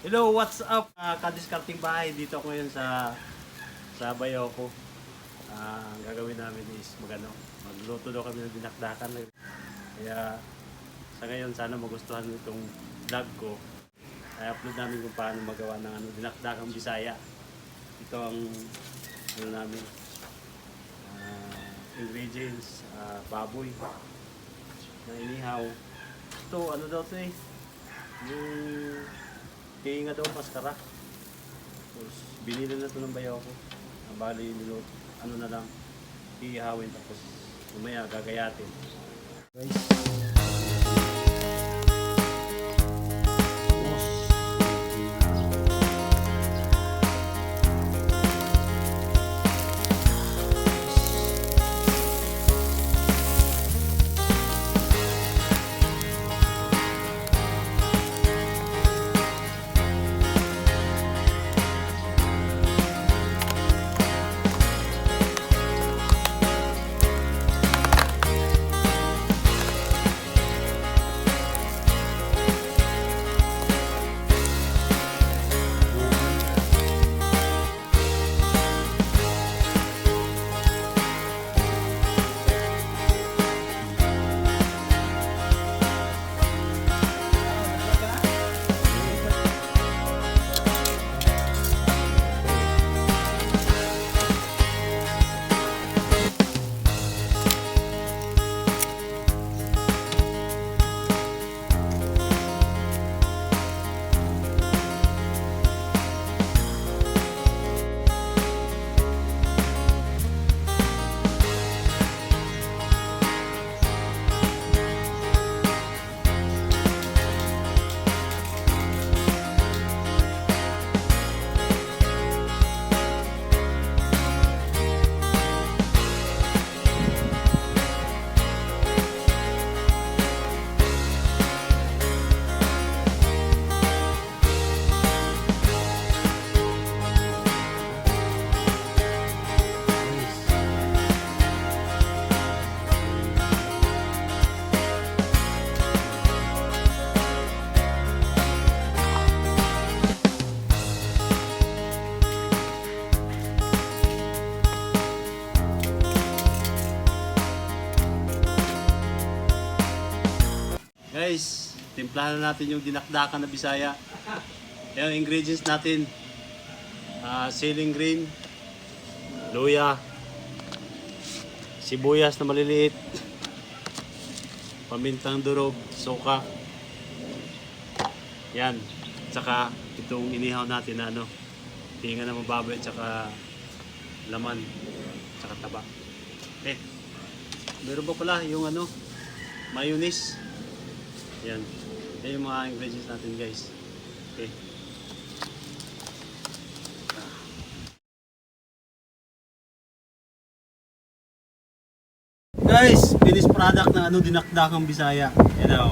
Hello, what's up? Kadiskarting bahay. Dito ako ngayon sa bayaw ko. Ang gagawin namin is magluto daw kami ng dinakdakan. Kaya sa ngayon sana magustuhan mo itong vlog ko. Ay upload namin kung paano magawa ng dinakdakang Bisaya. Ito ang namin ingredients, baboy na inihaw. Ito ano daw ito yung kaya nga daw maskara. Tapos binili na ito ng bayaw ko. Bali niluto, na lang, ihawin tapos umaya gagayatin. Guys. Guys, timplahan na natin yung dinakdakan na Bisaya. Yung ingredients natin, ceiling green, luya, sibuyas na maliliit, pamintang durog, suka. Yan, tsaka itong inihaw natin na tinga na mababoy, tsaka laman, tsaka taba. Meron pa pala yung mayonnaise. Yan. Yan yung mga ingredients natin, guys. Okay. Guys, finished product ng dinakdakang Bisaya. Yan daw.